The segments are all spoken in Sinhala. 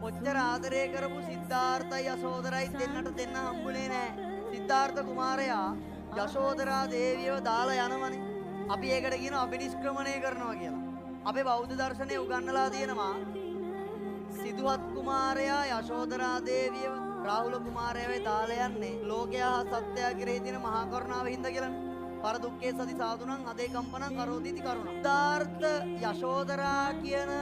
ඔච්චර ආදරය කරපු සිද්ධාර්ථයි යශෝදරයි දෙන්නට දෙන්න හම්බුනේ නැහැ. සිද්ධාර්ථ කුමාරයා යශෝදරා දේවියව දාලා යනවනේ. අපි ඒකට කියනවා අබිනිෂ්ක්‍රමණය කරනවා කියලා. අපේ බෞද්ධ දර්ශනයේ උගන්වලා තියෙනවා සිදුහත් කුමාරයා යශෝදරා දේවියව රාහුල කුමාරයාවේ දාලා යන්නේ ලෝකයා සත්‍යය කෙරෙහි තියෙන මහා කරුණාව හින්දා කියලානේ. පර දුක්ඛේ සති සාදුනං අදේ කම්පනං කරෝදීති කරුණ. සිද්ධාර්ථ යශෝදරා කියන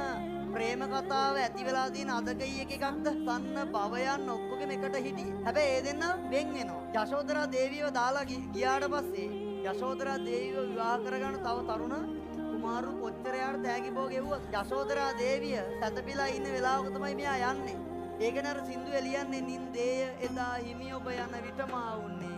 ප්‍රේම කතාව ඇති වෙලා තියෙන අදකයි එකක්ද සන්න භවයන් ඔක්කොගෙම එකට හිටියේ. හැබැයි ඒ දෙන්න වෙන් වෙනවා. යශෝදරා දේවියව දාලා ගියාට පස්සේ යශෝදරා දේවියව විවාහ කරගන්න තව තරුණ කුමාරු කොච්චර යාට තෑගි භෝග එව්වද? යශෝදරා දේවිය සැතපීලා ඉන්න වෙලාවක තමයි මෙයා යන්නේ. ඒකනේ අර සින්දුවේ ලියන්නේ නින්දේය එදා හිමි ඔබ යන විටමා වුන්නේ.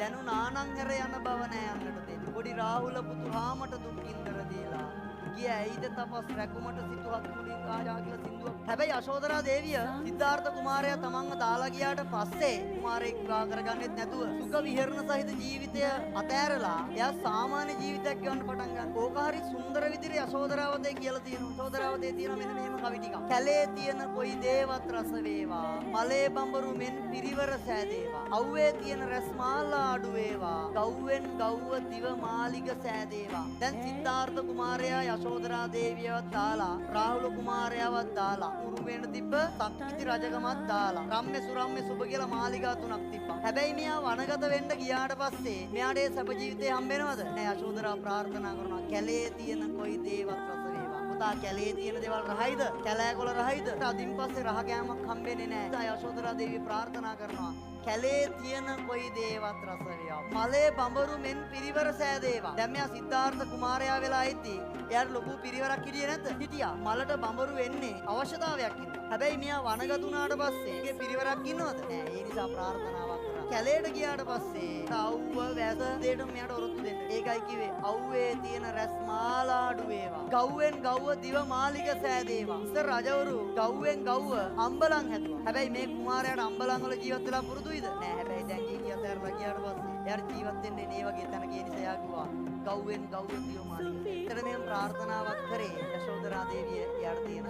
දැනුණානං හැර යන බව නෑ යන්නට දෙන්නේ. පොඩි රාහුල පුතු හාමට දුක් ඉන්දර දීලා. ගිය ඇයිද තපස් රැකුමට සිතුවත් මුලින් කාජා කියලා සින්දුවක්. හැබැයි යශෝදරා දේවිය සිද්ධාර්ථ කුමාරයා තමන්ව දාලා ගියාට පස්සේ කුමාරයෙක් විවාහ කරගන්නෙත් නැතුව සුඛ විහරණ සහිත ජීවිතය අතෑරලා එයා සාමාන්‍ය ජීවිතයක් ගෙවන්න පටන් ගන්නවා. ඕක හරි සුන්දර විදිහට යශෝදරාවතේ කියලා තියෙනවා. යශෝදරාවතේ තියෙන මෙන්න මෙහෙම කවි ටිකක්. කැලේ තියෙන කොයි දේවත් රස වේවා. මලේ බඹරු මෙන් පිරිවර සෑදේවා. අව්වේ තියෙන රැස් මාලා අඩු වේවා. ගව්වෙන් ගව්ව දිව මාලිග සෑදේවා. දැන් සිද්ධාර්ථ කුමාරයා යශෝදරා දේවියවත් දාලා රාහුල කුමාරයාවත් දාලා උරුමෙන් තිබ්බ සක්විති රජකමත් දාලා රම්මේ සුරම්මේ සුබ කියලා මාලිගා තුනක් තිබ්බා. හැබැයි මෙයා වනගත වෙන්න ගියාට පස්සේ මෙයාට ඒ සැප ජීවිතේ හම්බෙනවද? නෑ. යශෝදරා ප්‍රාර්ථනා කරනවා කැලේ තියෙන කොයි දේවත් රස වේවා. පුතා කැලේ තියෙන දේවල් රහයිද? කැලෑකොළ රහයිද? අදින් පස්සේ රහ කෑමක් හම්බෙන්නේ නෑ. යශෝදරා දේවිය ප්‍රාර්ථනා කරනවා කැලේ තියෙන කොයි දේවත් රස වේවා. මලේ බඹරු මෙන් පිරිවර සෑදේවා. දැන් මෙයා සිද්ධාර්ථ කුමාරයා වෙලා ඉද්දි එයාට ලොකු පිරිවරක් හිටියේ නැද්ද? හිටියා. මලට බඹරු වෙන්නේ අවශ්‍යතාවයක් ඉන්න. හැබැයි මෙයා වනගත වුණාට පස්සේ ඒකේ පිරිවරක් ඉන්නවද? නෑ. ඒ නිසා ප්‍රාර්ථනාවක් කරා. කැලේට ගියාට පස්සේ අවුව වැස දෙයට මෙයාට ඔරොත්තු දෙන්න. ඒකයි කිව්වේ අවුවේ තියෙන රැස් මාලා අඩු වේවා. ගව්වෙන් ගව්ව දිව මාලිග සෑදේවා. ඉතින් රජවරු ගව්වෙන් ගව්ව අම්බලන් හැදුවා. හැබැයි මේ කුමාරයාට අම්බලන් වල ජීවත් වෙලා පුරුදුයිද? නෑ. හැබැයි දැන් ජීවිතය අතහැරලා ගියාට පස්සේ එයාට ජීවත් වෙන්නේ මේ වගේ තැනක ඒ නිසා එයා කිව්වා ගව්වෙන් ගව්ව දිව මාලිග. ඒතර මෙහෙම ප්‍රාර්ථනාවක් කරේ යශෝදරා දේවිය එයාට තියෙන